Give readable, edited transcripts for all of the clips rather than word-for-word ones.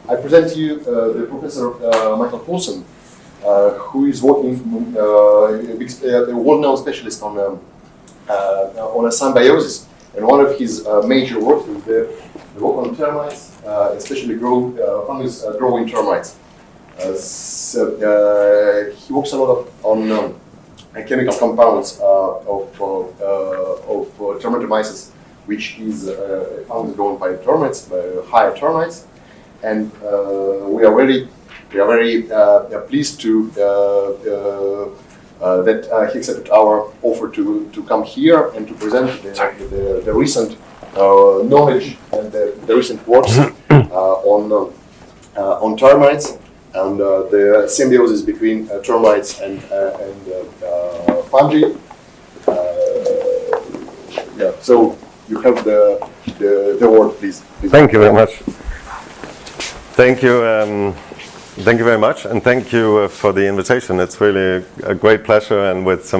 I present to you the Professor Michael Poulsen, who is working, a well-known specialist on a symbiosis. And one of his major works is the work on termites, especially fungus-growing termites. He works a lot on chemical compounds of Termites, which is fungus grown by termites, by higher termites, and we are very pleased to that he accepted our offer to come here and to present the recent knowledge and the recent works on termites and the symbiosis between termites and fungi. Yeah, so you have the word, please. Thank you very much. Thank you. Thank you very much, and thank you for the invitation. It's really a great pleasure, and with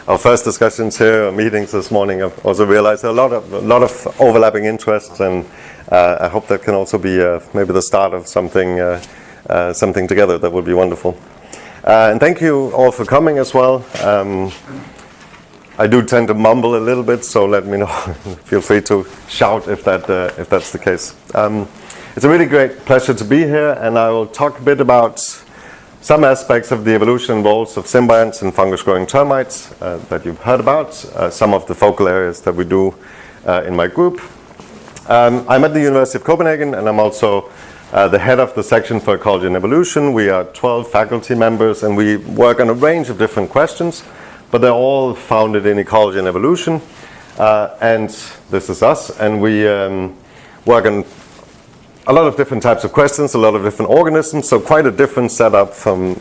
our first discussions here, meetings this morning, I've also realized a lot of overlapping interests, and I hope that can also be maybe the start of something together that would be wonderful. And thank you all for coming as well. I do tend to mumble a little bit, so let me know. Feel free to shout if that's the case. It's a really great pleasure to be here, and I will talk a bit about some aspects of the evolution and roles of symbionts and fungus-growing termites that you've heard about, some of the focal areas that we do in my group. I'm at the University of Copenhagen, and I'm also the head of the section for ecology and evolution. We are 12 faculty members, and we work on a range of different questions, but they're all founded in ecology and evolution. And this is us, and we work on a lot of different types of questions, a lot of different organisms, so quite a different setup from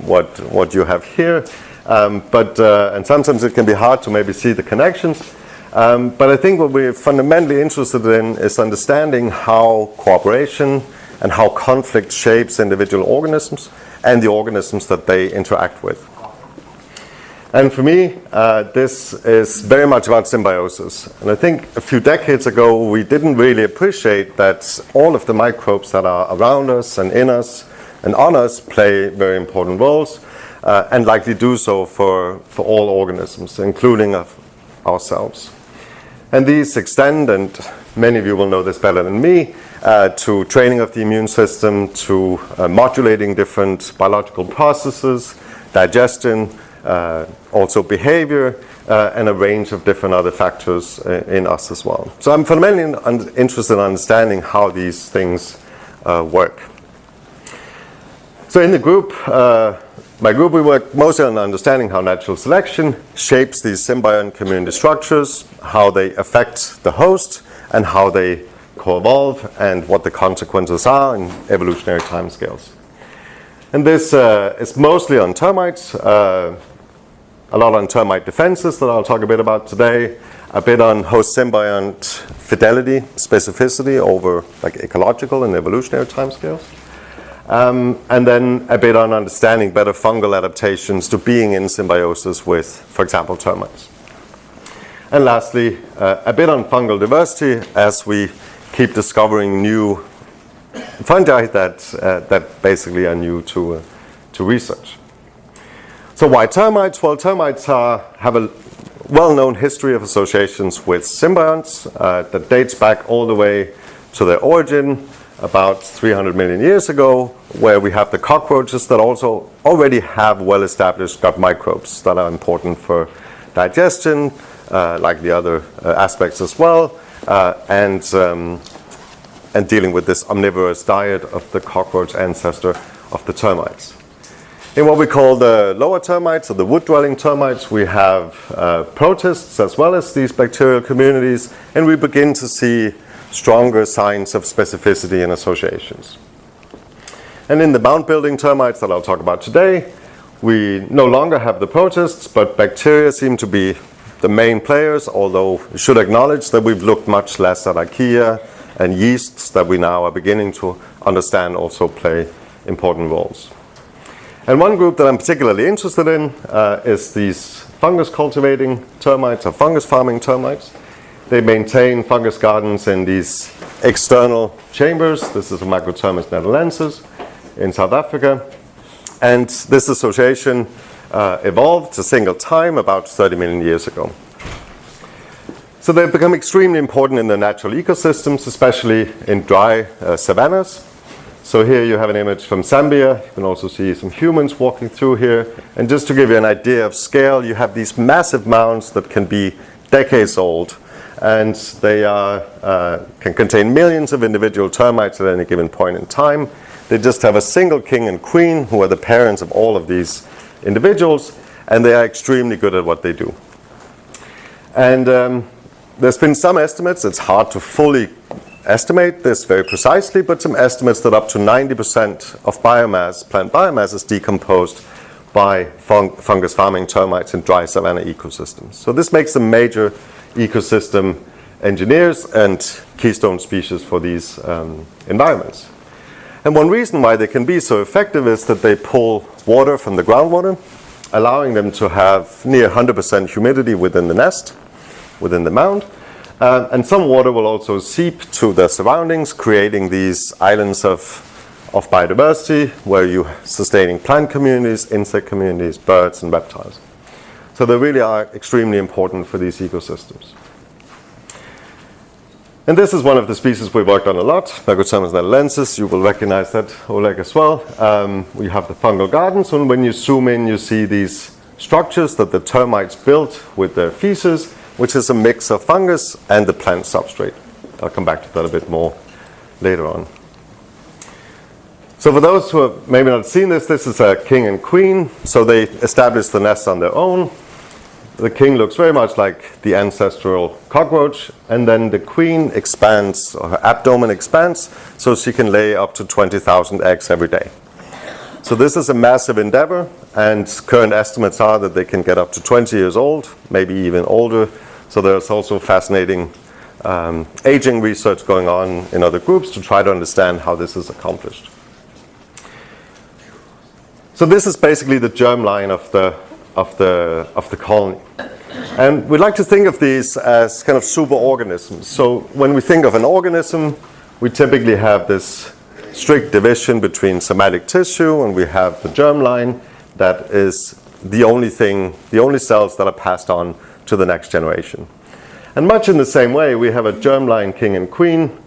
what you have here. And sometimes it can be hard to maybe see the connections. But I think what we're fundamentally interested in is understanding how cooperation and how conflict shapes individual organisms and the organisms that they interact with. And for me, this is very much about symbiosis. And I think a few decades ago, we didn't really appreciate that all of the microbes that are around us and in us and on us play very important roles, and likely do so for all organisms, including ourselves. And these extend, and many of you will know this better than me, to training of the immune system, to modulating different biological processes, digestion, also behavior, and a range of different other factors in us as well. So I'm fundamentally interested in understanding how these things work. So in the group, my group, we work mostly on understanding how natural selection shapes these symbiont community structures, how they affect the host, and how they co-evolve, and what the consequences are in evolutionary timescales. And this is mostly on termites, a lot on termite defenses that I'll talk a bit about today, a bit on host symbiont fidelity, specificity over like ecological and evolutionary timescales, and then a bit on understanding better fungal adaptations to being in symbiosis with, for example, termites. And lastly, a bit on fungal diversity as we keep discovering new fungi that basically are new to research. So why termites? Well, termites have a well-known history of associations with symbionts that dates back all the way to their origin about 300 million years ago, where we have the cockroaches that also already have well-established gut microbes that are important for digestion, like the other aspects as well, and dealing with this omnivorous diet of the cockroach ancestor of the termites. In what we call the lower termites, or the wood-dwelling termites, we have protists as well as these bacterial communities, and we begin to see stronger signs of specificity and associations. And in the mound-building termites that I'll talk about today, we no longer have the protists, but bacteria seem to be the main players, although we should acknowledge that we've looked much less at archaea and yeasts that we now are beginning to understand also play important roles. And one group that I'm particularly interested in is these fungus cultivating termites or fungus farming termites. They maintain fungus gardens in these external chambers. This is a Microtermis nederlensis in South Africa. And this association evolved a single time about 30 million years ago. So they've become extremely important in the natural ecosystems, especially in dry savannas. So here you have an image from Zambia. You can also see some humans walking through here. And just to give you an idea of scale, you have these massive mounds that can be decades old. And they can contain millions of individual termites at any given point in time. They just have a single king and queen who are the parents of all of these individuals. And they are extremely good at what they do. And there's been some estimates. It's hard to fully estimate this very precisely, but some estimates that up to 90% of biomass, plant biomass, is decomposed by fungus farming termites in dry savanna ecosystems. So this makes them major ecosystem engineers and keystone species for these environments. And one reason why they can be so effective is that they pull water from the groundwater, allowing them to have near 100% humidity within the nest, within the mound. And some water will also seep to the surroundings, creating these islands of biodiversity where you're sustaining plant communities, insect communities, birds, and reptiles. So they really are extremely important for these ecosystems. And this is one of the species we worked on a lot, Microtermis nederlensis. You will recognize that, Oleg, as well. We have the fungal gardens, and when you zoom in, you see these structures that the termites built with their feces, which is a mix of fungus and the plant substrate. I'll come back to that a bit more later on. So for those who have maybe not seen this is a king and queen. So they established the nest on their own. The king looks very much like the ancestral cockroach, and then the queen expands, or her abdomen expands, so she can lay up to 20,000 eggs every day. So this is a massive endeavor, and current estimates are that they can get up to 20 years old, maybe even older. So there's also fascinating aging research going on in other groups to try to understand how this is accomplished. So this is basically the germline of the colony. And we like to think of these as kind of superorganisms. So when we think of an organism, we typically have this strict division between somatic tissue, and we have the germline that is the only cells that are passed on to the next generation. And much in the same way, we have a germline king and queen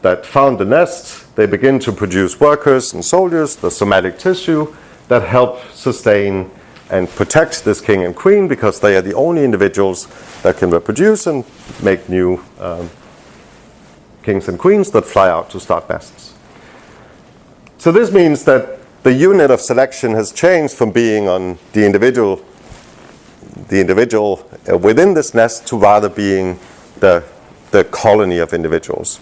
that found the nest. They begin to produce workers and soldiers, the somatic tissue, that help sustain and protect this king and queen, because they are the only individuals that can reproduce and make new kings and queens that fly out to start nests. So this means that the unit of selection has changed from being on the individual within this nest to rather being the colony of individuals.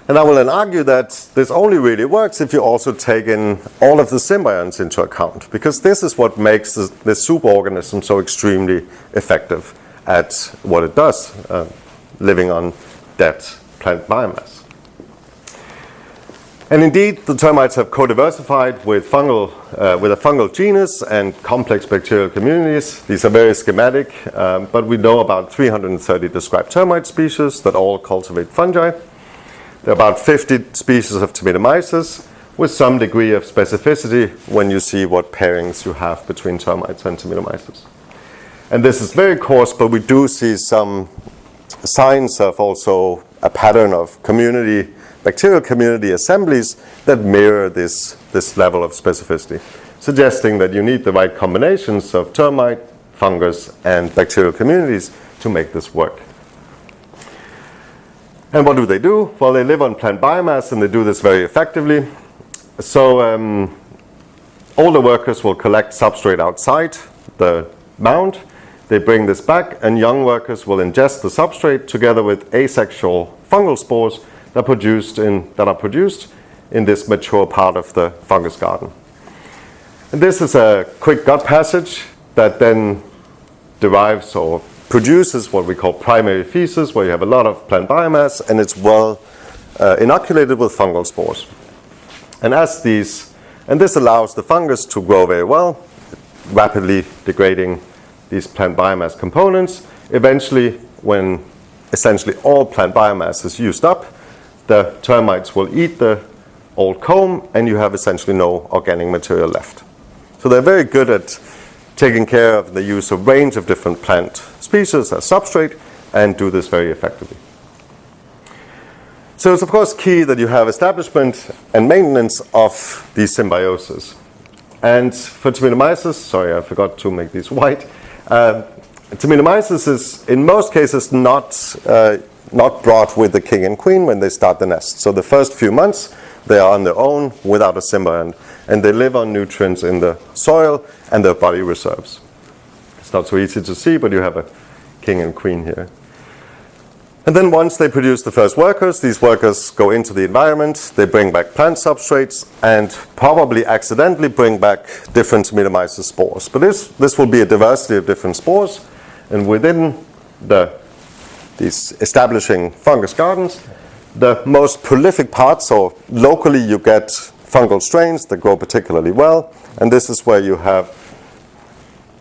And I will then argue that this only really works if you also take in all of the symbionts into account, because this is what makes this superorganism so extremely effective at what it does, living on dead plant biomass. And indeed, the termites have co-diversified with a fungal genus and complex bacterial communities. These are very schematic, but we know about 330 described termite species that all cultivate fungi. There are about 50 species of Termitomyces, with some degree of specificity when you see what pairings you have between termites and Termitomyces. And this is very coarse, but we do see some signs of also a pattern of bacterial community assemblies that mirror this level of specificity, suggesting that you need the right combinations of termite, fungus, and bacterial communities to make this work. And what do they do? Well, they live on plant biomass, and they do this very effectively. So older workers will collect substrate outside the mound. They bring this back, and young workers will ingest the substrate together with asexual fungal spores that are produced in this mature part of the fungus garden. And this is a quick gut passage that then derives or produces what we call primary feces, where you have a lot of plant biomass, and it's well inoculated with fungal spores. And this allows the fungus to grow very well, rapidly degrading these plant biomass components. Eventually, when essentially all plant biomass is used up, the termites will eat the old comb, and you have essentially no organic material left. So they're very good at taking care of the use of range of different plant species as substrate, and do this very effectively. So it's of course key that you have establishment and maintenance of these symbioses. And for Termitomyces, sorry, I forgot to make these white. Termitomyces is in most cases not brought with the king and queen when they start the nest. So the first few months they are on their own without a symbiont, and they live on nutrients in the soil and their body reserves. It's not so easy to see, but you have a king and queen here. And then once they produce the first workers, these workers go into the environment, they bring back plant substrates, and probably accidentally bring back different Termitomyces spores. But this will be a diversity of different spores, and within these establishing fungus gardens, the most prolific parts, so locally you get fungal strains that grow particularly well, and this is where you have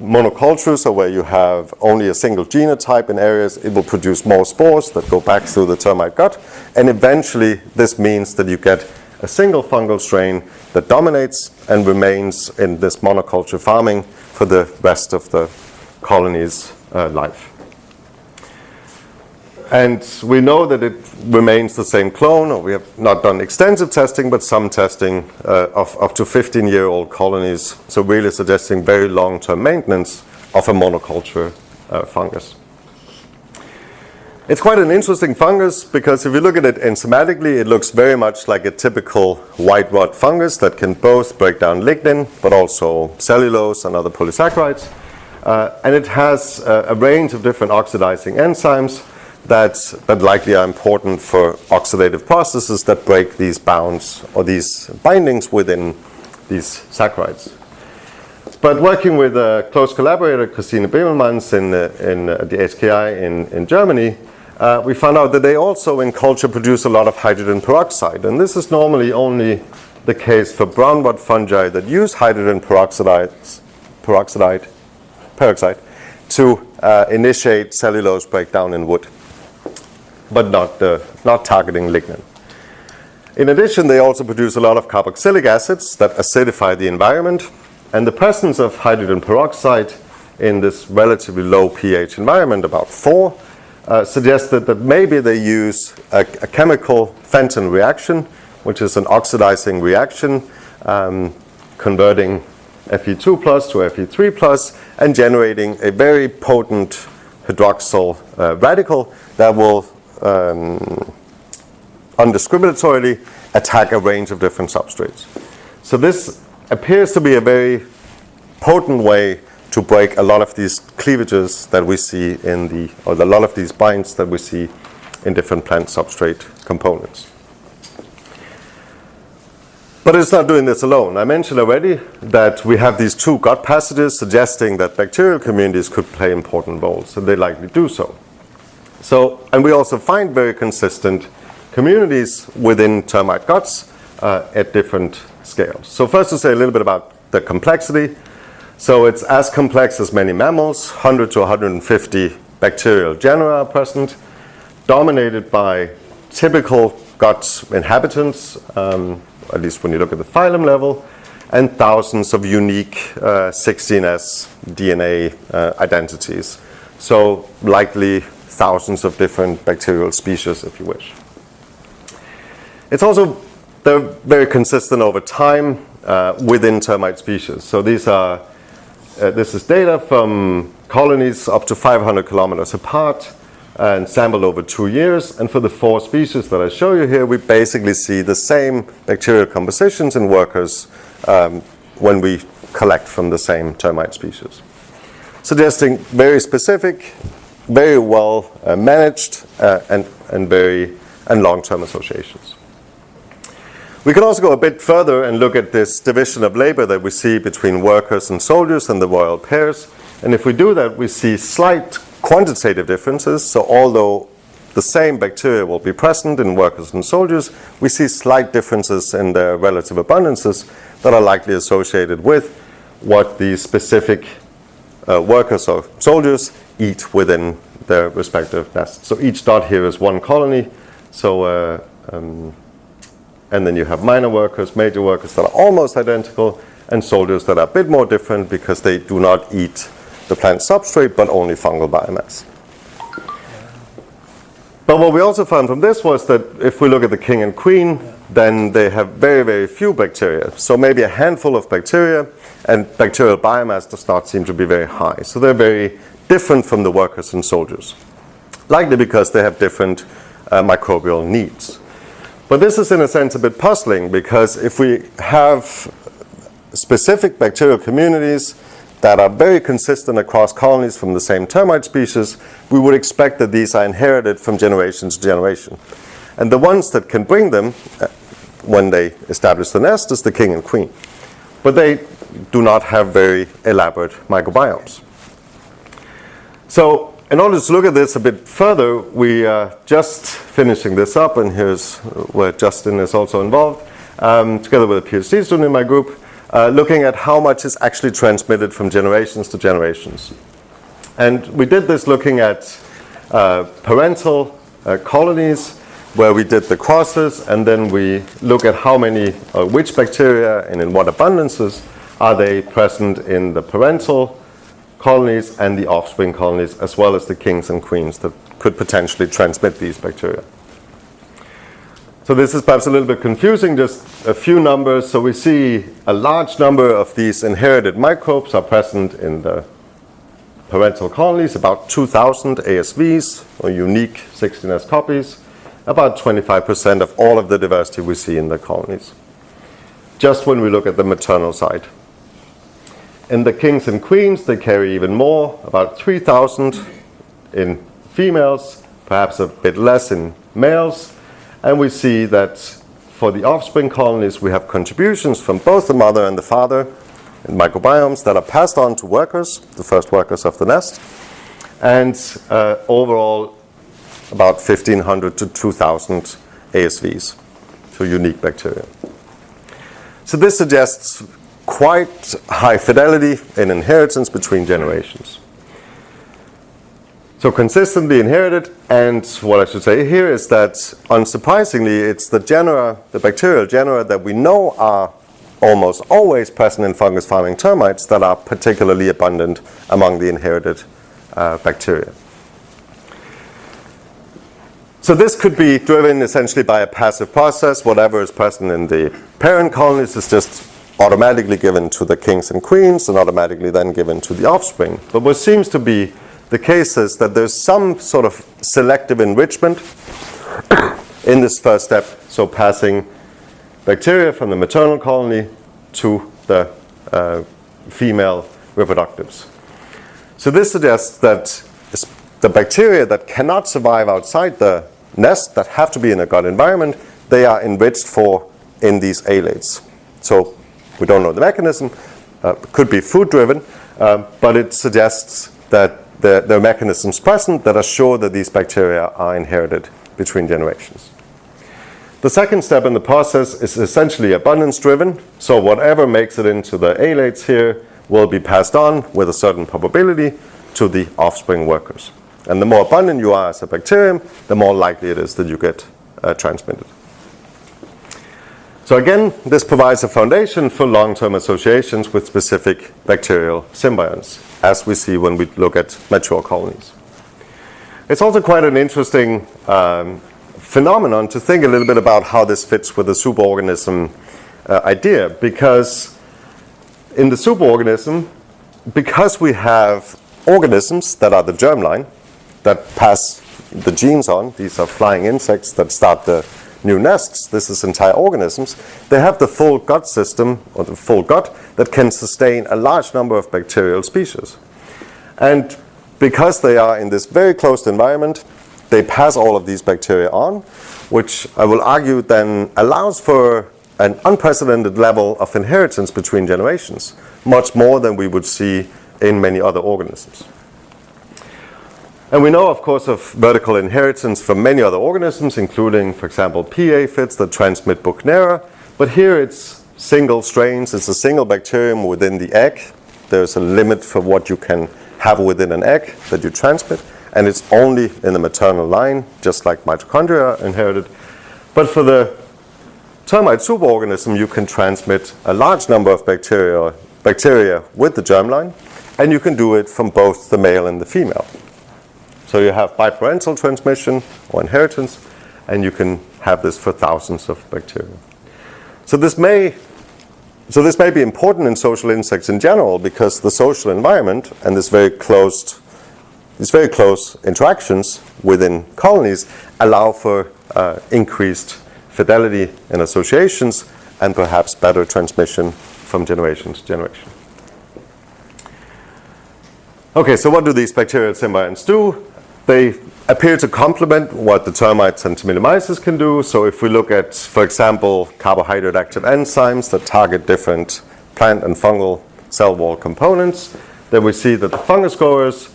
monocultures, or where you have only a single genotype in areas. It will produce more spores that go back through the termite gut, and eventually this means that you get a single fungal strain that dominates and remains in this monoculture farming for the rest of the colony's life. And we know that it remains the same clone, or we have not done extensive testing, but some testing of up to 15-year-old colonies, so really suggesting very long-term maintenance of a monoculture fungus. It's quite an interesting fungus, because if you look at it enzymatically, it looks very much like a typical white rot fungus that can both break down lignin, but also cellulose and other polysaccharides. And it has a range of different oxidizing enzymes that likely are important for oxidative processes that break these bounds or these bindings within these saccharides. But working with a close collaborator, Christine Bemelmans in the HKI in Germany, we found out that they also in culture produce a lot of hydrogen peroxide. And this is normally only the case for brown rot fungi that use hydrogen peroxide to initiate cellulose breakdown in wood, but not targeting lignin. In addition, they also produce a lot of carboxylic acids that acidify the environment, and the presence of hydrogen peroxide in this relatively low pH environment, about 4, suggested that maybe they use a chemical Fenton reaction, which is an oxidizing reaction, converting Fe2 plus to Fe3 plus, and generating a very potent hydroxyl radical that will undiscriminatorily attack a range of different substrates. So this appears to be a very potent way to break a lot of these cleavages that we see or a lot of these binds that we see in different plant substrate components. But it's not doing this alone. I mentioned already that we have these 2 gut passages suggesting that bacterial communities could play important roles, and they likely do so. And we also find very consistent communities within termite guts at different scales. So first to say a little bit about the complexity. So it's as complex as many mammals, 100 to 150 bacterial genera are present, dominated by typical gut inhabitants, at least when you look at the phylum level, and thousands of unique 16S DNA identities. So likely thousands of different bacterial species, if you wish. It's also, they're very consistent over time within termite species. So this is data from colonies up to 500 kilometers apart and sampled over 2 years. And for the 4 species that I show you here, we basically see the same bacterial compositions in workers when we collect from the same termite species, suggesting very specific, very well managed and long-term associations. We can also go a bit further and look at this division of labor that we see between workers and soldiers and the royal pairs. And if we do that, we see slight quantitative differences. So although the same bacteria will be present in workers and soldiers, we see slight differences in their relative abundances that are likely associated with what the specific workers or soldiers eat within their respective nests. So each dot here is one colony. So and then you have minor workers, major workers that are almost identical, and soldiers that are a bit more different because they do not eat the plant substrate but only fungal biomass. But what we also found from this was that if we look at the king and queen, then they have very, very few bacteria. So maybe a handful of bacteria, and bacterial biomass does not seem to be very high. So they're very different from the workers and soldiers, likely because they have different microbial needs. But this is in a sense a bit puzzling, because if we have specific bacterial communities that are very consistent across colonies from the same termite species, we would expect that these are inherited from generation to generation. And the ones that can bring them when they establish the nest is the king and queen. But they do not have very elaborate microbiomes. So in order to look at this a bit further, we are just finishing this up, and here's where Justin is also involved, together with a PhD student in my group, looking at how much is actually transmitted from generations to generations. And we did this looking at parental colonies where we did the crosses, and then we look at how many, which bacteria and in what abundances are they present in the parental colonies and the offspring colonies, as well as the kings and queens that could potentially transmit these bacteria. So this is perhaps a little bit confusing, just a few numbers. So we see a large number of these inherited microbes are present in the parental colonies, about 2,000 ASVs, or unique 16S copies, about 25% of all of the diversity we see in the colonies, just when we look at the maternal side. In the kings and queens, they carry even more, about 3,000 in females, perhaps a bit less in males. And we see that for the offspring colonies, we have contributions from both the mother and the father in microbiomes that are passed on to workers, the first workers of the nest, and overall about 1,500 to 2,000 ASVs, so unique bacteria. So this suggests quite high fidelity in inheritance between generations. So consistently inherited, and what I should say here is that, unsurprisingly, it's the genera, the bacterial genera that we know are almost always present in fungus farming termites that are particularly abundant among the inherited bacteria. So this could be driven essentially by a passive process. Whatever is present in the parent colonies is just automatically given to the kings and queens and automatically then given to the offspring. But what seems to be the case is that there's some sort of selective enrichment in this first step, so passing bacteria from the maternal colony to the female reproductives. So this suggests that the bacteria that cannot survive outside the nest, that have to be in a gut environment, they are enriched for in these alates. So we don't know the mechanism, could be food driven, but it suggests that there are mechanisms present that are sure that these bacteria are inherited between generations. The second step in the process is essentially abundance driven. So whatever makes it into the alates here will be passed on with a certain probability to the offspring workers. And the more abundant you are as a bacterium, the more likely it is that you get transmitted. So again, this provides a foundation for long-term associations with specific bacterial symbionts, as we see when we look at mature colonies. It's also quite an interesting phenomenon to think a little bit about how this fits with the superorganism idea, because in the superorganism, because we have organisms that are the germline, that pass the genes on, these are flying insects that start the new nests, this is entire organisms, they have the full gut system, or the full gut, that can sustain a large number of bacterial species. And because they are in this very closed environment, they pass all of these bacteria on, which I will argue then allows for an unprecedented level of inheritance between generations, much more than we would see in many other organisms. And we know, of course, of vertical inheritance from many other organisms, including, for example, pea aphids that transmit Buchnera. But here it's single strains, it's a single bacterium within the egg, There's a limit for what you can have within an egg that you transmit, and it's only in the maternal line, just like mitochondria are inherited. But for the termite superorganism, you can transmit a large number of bacteria with the germline, and you can do it from both the male and the female. So you have biparental transmission or inheritance, and you can have this for thousands of bacteria. So this may be important in social insects in general, because the social environment and these very close interactions within colonies allow for increased fidelity in associations and perhaps better transmission from generation to generation. Okay, so what do these bacterial symbionts do? They appear to complement what the termites and Termites can do. So if we look at, for example, carbohydrate active enzymes that target different plant and fungal cell wall components, then we see that the fungus growers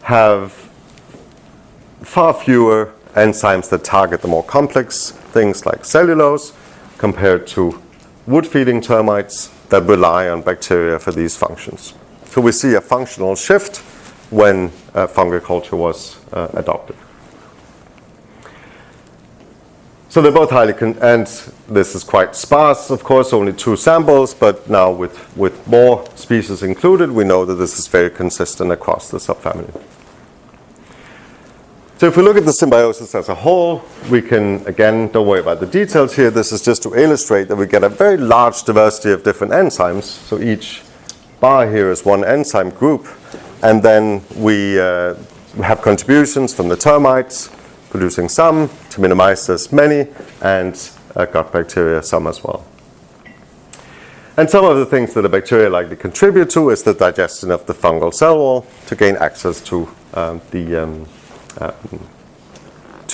have far fewer enzymes that target the more complex things like cellulose compared to wood-feeding termites that rely on bacteria for these functions. So we see a functional shift when fungal culture was adopted. So they're both highly, and this is quite sparse, of course, only 2 samples, but now with more species included, we know that this is very consistent across the subfamily. So if we look at the symbiosis as a whole, we can, again, don't worry about the details here, this is just to illustrate that we get a very large diversity of different enzymes. So each bar here is one enzyme group, and then we have contributions from the termites, producing some, to minimize as many, and gut bacteria some as well. And some of the things that the bacteria likely contribute to is the digestion of the fungal cell wall to gain access to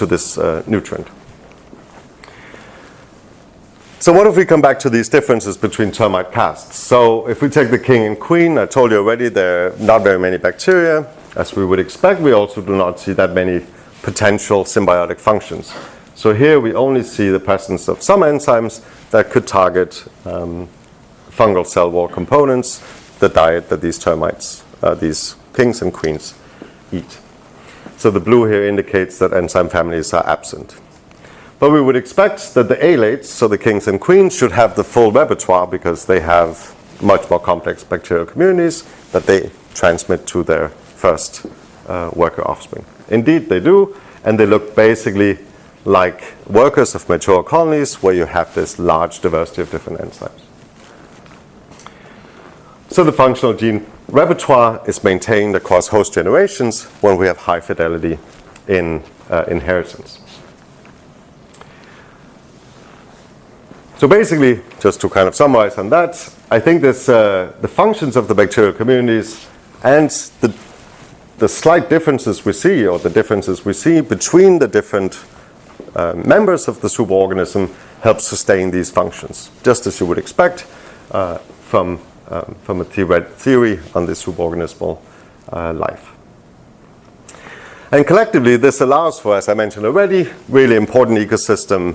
this nutrient. So what if we come back to these differences between termite castes? So if we take the king and queen, I told you already there are not very many bacteria. As we would expect, we also do not see that many potential symbiotic functions. So here we only see the presence of some enzymes that could target fungal cell wall components, the diet that these termites, these kings and queens, eat. So the blue here indicates that enzyme families are absent. But we would expect that the alates, so the kings and queens, should have the full repertoire because they have much more complex bacterial communities that they transmit to their first worker offspring. Indeed, they do, and they look basically like workers of mature colonies where you have this large diversity of different enzymes. So the functional gene repertoire is maintained across host generations when we have high fidelity in inheritance. So basically, just to kind of summarize on that, I think this, the functions of the bacterial communities and the slight differences we see, or the differences we see between the different members of the superorganism help sustain these functions, just as you would expect from a theory on the superorganismal life. And collectively, this allows for, as I mentioned already, really important ecosystem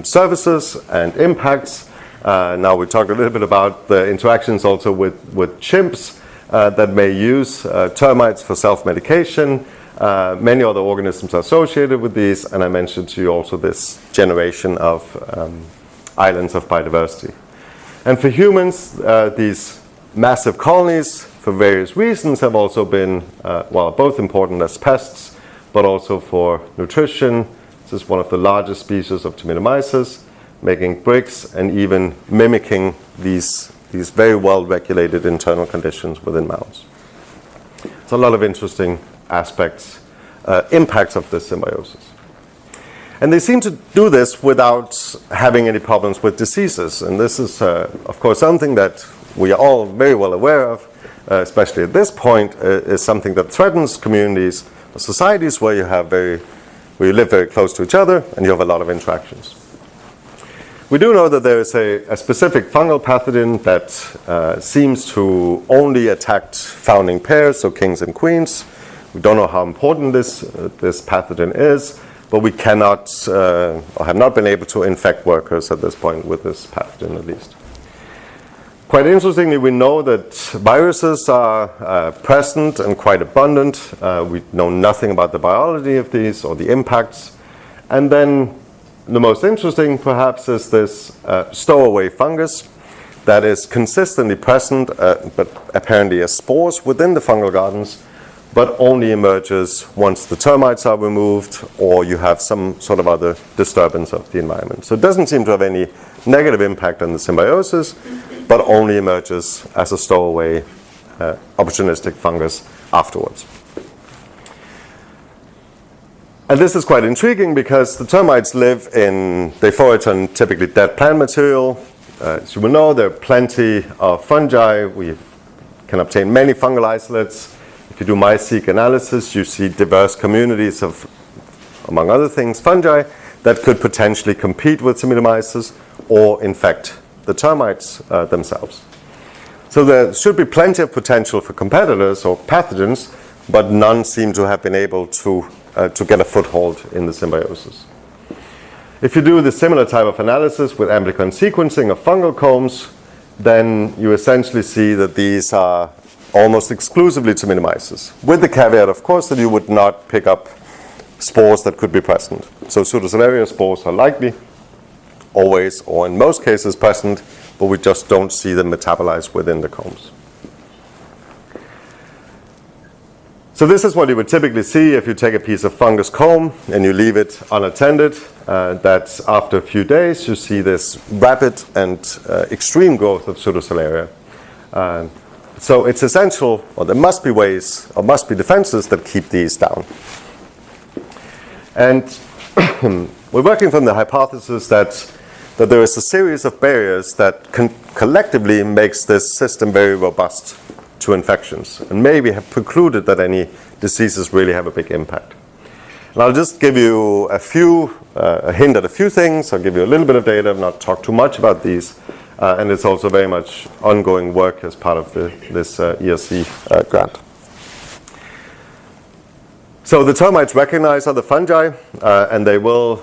services and impacts. Now we talked a little bit about the interactions also with chimps that may use termites for self-medication. Many other organisms are associated with these, and I mentioned to you also this generation of islands of biodiversity. And for humans, these massive colonies, for various reasons, have also been, both important as pests, but also for nutrition. This is one of the largest species of Termites, making bricks and even mimicking these very well-regulated internal conditions within mounds. So a lot of interesting aspects, impacts of this symbiosis. And they seem to do this without having any problems with diseases. And this is, of course, something that we are all very well aware of, especially at this point, is something that threatens communities or societies where you live very close to each other and you have a lot of interactions. We do know that there is a specific fungal pathogen that seems to only attack founding pairs, so kings and queens. We don't know how important this pathogen is, but we cannot or have not been able to infect workers at this point with this pathogen at least. Quite interestingly, we know that viruses are present and quite abundant. We know nothing about the biology of these or the impacts. And then the most interesting, perhaps, is this stowaway fungus that is consistently present, but apparently as spores within the fungal gardens, but only emerges once the termites are removed or you have some sort of other disturbance of the environment. So it doesn't seem to have any negative impact on the symbiosis, but only emerges as a stowaway opportunistic fungus afterwards. And this is quite intriguing because the termites they forage on typically dead plant material. As you will know, there are plenty of fungi. We can obtain many fungal isolates. If you do MySeq analysis, you see diverse communities of, among other things, fungi that could potentially compete with Symbionts or infect the termites themselves. So there should be plenty of potential for competitors or pathogens, but none seem to have been able to get a foothold in the symbiosis. If you do the similar type of analysis with amplicon sequencing of fungal combs, then you essentially see that these are almost exclusively Symbionts, with the caveat, of course, that you would not pick up spores that could be present. So pseudocelaria spores are likely, always, or in most cases present, but we just don't see them metabolized within the combs. So this is what you would typically see if you take a piece of fungus comb and you leave it unattended, that after a few days you see this rapid and extreme growth of pseudocelaria. So it's essential, or there must be ways, or must be defenses that keep these down. And we're working from the hypothesis that there is a series of barriers that collectively makes this system very robust to infections, and maybe have precluded that any diseases really have a big impact. And I'll just give you a hint at a few things. I'll give you a little bit of data, not talk too much about these. And it's also very much ongoing work as part of this ERC grant. So the termites recognize other fungi, and they will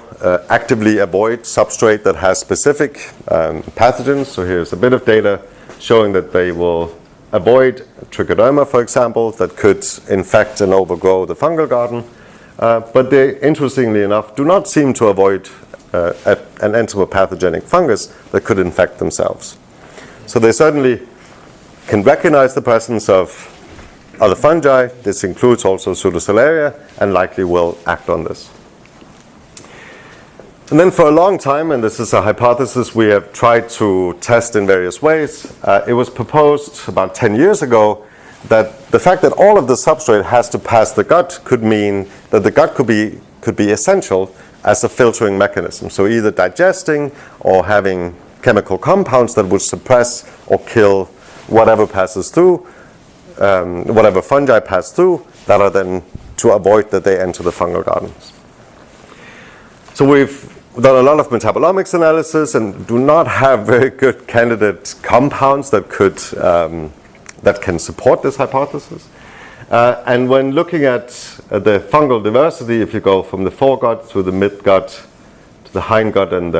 actively avoid substrate that has specific pathogens. So here's a bit of data showing that they will avoid trichoderma, for example, that could infect and overgrow the fungal garden. But they, interestingly enough, do not seem to avoid an entomopathogenic fungus that could infect themselves. So they certainly can recognize the presence of other fungi. This includes also pseudocelaria, and likely will act on this. And then for a long time, and this is a hypothesis we have tried to test in various ways, it was proposed about 10 years ago that the fact that all of the substrate has to pass the gut could mean that the gut could be essential as a filtering mechanism. So either digesting or having chemical compounds that would suppress or kill whatever passes through, whatever fungi pass through, that are then to avoid that they enter the fungal gardens. So we've done a lot of metabolomics analysis and do not have very good candidate compounds that can support this hypothesis. And when looking at the fungal diversity, if you go from the foregut to the midgut to the hindgut and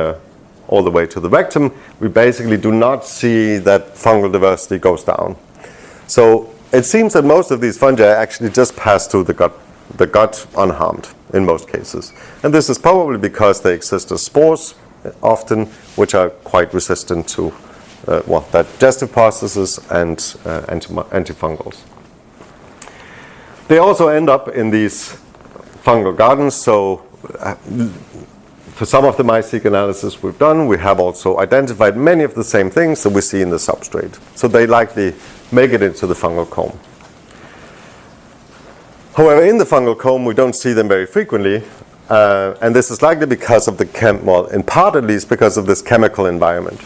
all the way to the rectum, we basically do not see that fungal diversity goes down. So it seems that most of these fungi actually just pass through the gut unharmed in most cases. And this is probably because they exist as spores often, which are quite resistant to digestive processes and antifungals. They also end up in these fungal gardens. So for some of the MySeq analysis we've done, we have also identified many of the same things that we see in the substrate. So they likely make it into the fungal comb. However, in the fungal comb, we don't see them very frequently. And this is likely because of in part at least, because of this chemical environment.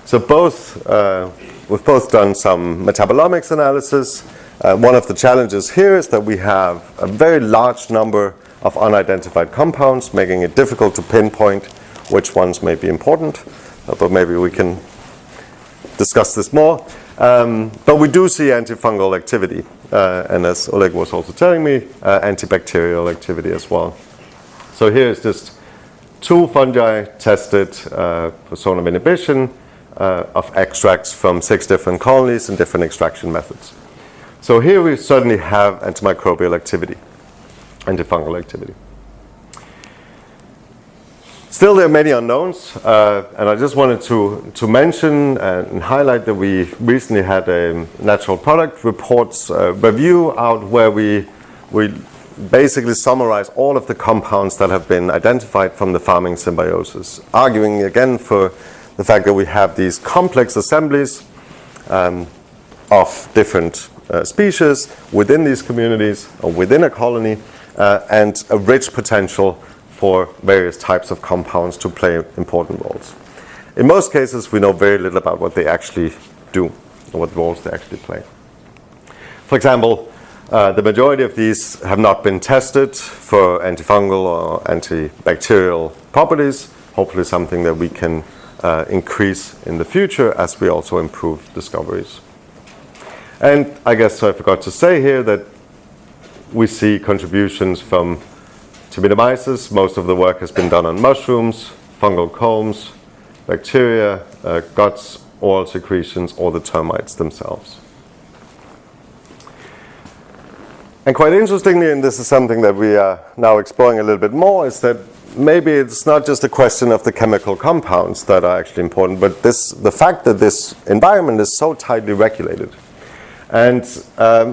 So we've both done some metabolomics analysis. One of the challenges here is that we have a very large number of unidentified compounds, making it difficult to pinpoint which ones may be important. But maybe we can discuss this more. But we do see antifungal activity. And as Oleg was also telling me, antibacterial activity as well. So here is just 2 fungi tested for zone of inhibition. of extracts from 6 different colonies and different extraction methods. So here we certainly have antimicrobial activity, antifungal activity. Still, there are many unknowns, and I just wanted to mention and highlight that we recently had a natural product reports review out where we basically summarize all of the compounds that have been identified from the farming symbiosis, arguing again for the fact that we have these complex assemblies of different species within these communities or within a colony, and a rich potential for various types of compounds to play important roles. In most cases, we know very little about what they actually do or what roles they actually play. For example, the majority of these have not been tested for antifungal or antibacterial properties, hopefully something that we can increase in the future as we also improve discoveries. And I guess I forgot to say here that we see contributions from Termites. Most of the work has been done on mushrooms, fungal combs, bacteria, guts, oil secretions, or the termites themselves. And quite interestingly, and this is something that we are now exploring a little bit more, is that maybe it's not just a question of the chemical compounds that are actually important, but the fact that this environment is so tightly regulated. And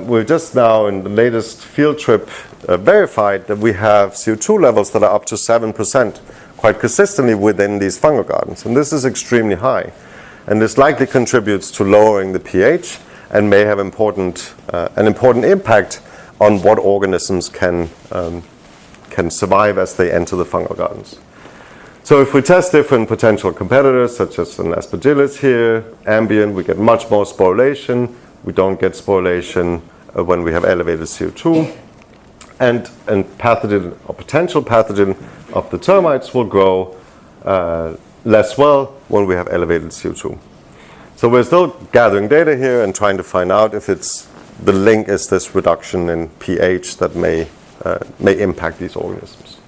we're just now in the latest field trip verified that we have CO2 levels that are up to 7% quite consistently within these fungal gardens. And this is extremely high. And this likely contributes to lowering the pH and may have an important impact on what organisms can survive as they enter the fungal gardens. So if we test different potential competitors, such as an aspergillus here, ambient, we get much more sporulation. We don't get sporulation when we have elevated CO2. And pathogen or potential pathogen of the termites will grow less well when we have elevated CO2. So we're still gathering data here and trying to find out if the link is this reduction in pH that may impact these organisms.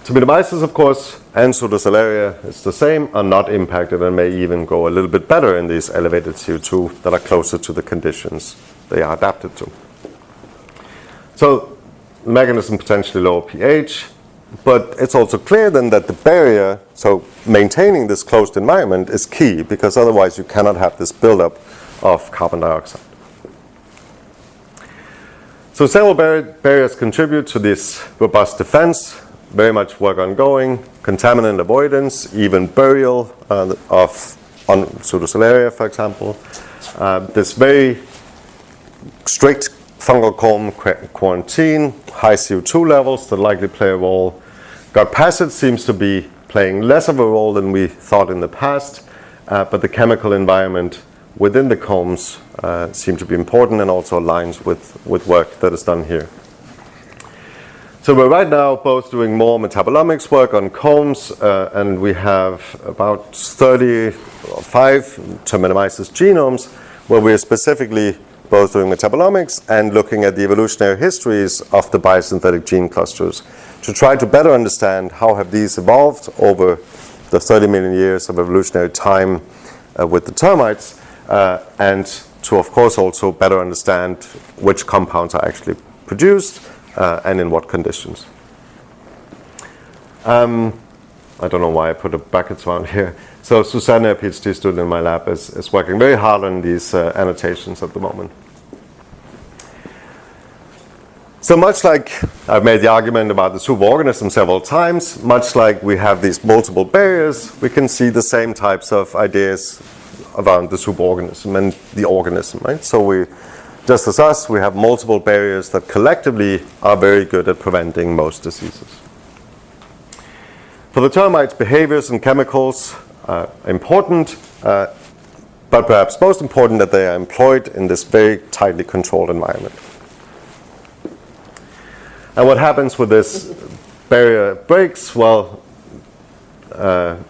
Termites, of course, and Pseudocelaria is the same, are not impacted and may even go a little bit better in these elevated CO2 that are closer to the conditions they are adapted to. So the mechanism potentially lower pH, but it's also clear then that the barrier, so maintaining this closed environment is key, because otherwise you cannot have this buildup of carbon dioxide. So several barriers contribute to this robust defense. Very much work ongoing, contaminant avoidance, even burial on Pseudocelaria, for example. This very strict fungal comb quarantine, high CO2 levels that likely play a role. Gut passage seems to be playing less of a role than we thought in the past, but the chemical environment within the combs seem to be important and also aligns with work that is done here. So we're right now both doing more metabolomics work on combs, and we have about 35 Termites genomes where we're specifically both doing metabolomics and looking at the evolutionary histories of the biosynthetic gene clusters to try to better understand how have these evolved over the 30 million years of evolutionary time with the termites, and to, of course, also better understand which compounds are actually produced and in what conditions. I don't know why I put a brackets around here. So Susanne, a PhD student in my lab, is working very hard on these annotations at the moment. So much like I've made the argument about the superorganism several times, much like we have these multiple barriers, we can see the same types of ideas around the superorganism and the organism, right? So just as us, we have multiple barriers that collectively are very good at preventing most diseases. For the termites, behaviors and chemicals are important, but perhaps most important that they are employed in this very tightly controlled environment. And what happens with this barrier breaks? Well,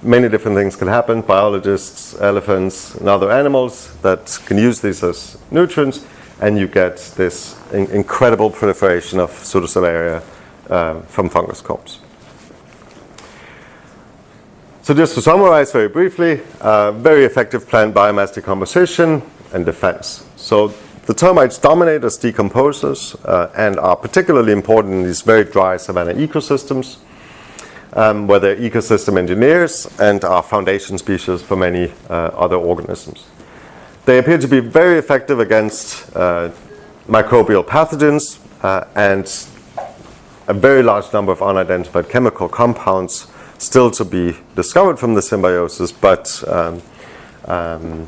many different things can happen. Biologists, elephants, and other animals that can use these as nutrients, and you get this incredible proliferation of Pseudocelaria from fungus combs. So So just to summarize very briefly, very effective plant biomass decomposition and defense. So the termites dominate as decomposers and are particularly important in these very dry savanna ecosystems, where they're ecosystem engineers and are foundation species for many other organisms. They appear to be very effective against microbial pathogens and a very large number of unidentified chemical compounds still to be discovered from the symbiosis, but the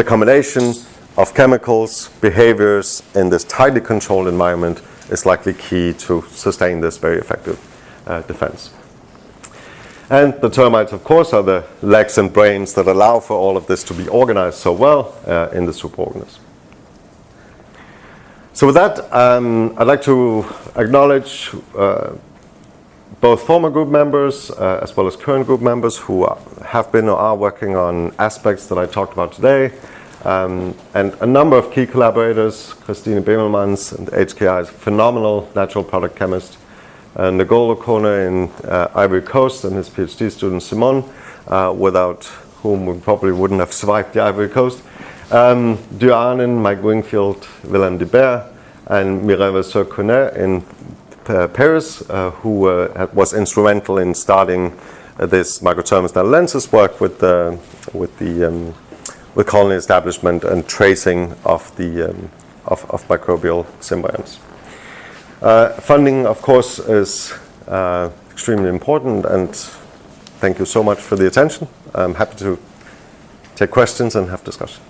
combination of chemicals, behaviors in this tightly controlled environment is likely key to sustain this very effective defense. And the termites, of course, are the legs and brains that allow for all of this to be organized so well in the superorganism. So with that, I'd like to acknowledge both former group members as well as current group members who have been or are working on aspects that I talked about today. And a number of key collaborators, Christine Bemelmans and HKI's phenomenal natural product chemist, Ngolo Kone in Ivory Coast and his PhD student Simon, without whom we probably wouldn't have survived the Ivory Coast, Duanen, Mike Wingfield, Willem de Beer, and Mireille Vasseur-Connet in Paris, who was instrumental in starting this microtermis natalensis work with colony establishment and tracing of the of microbial symbionts. Funding, of course, is extremely important, and thank you so much for the attention. I'm happy to take questions and have discussion.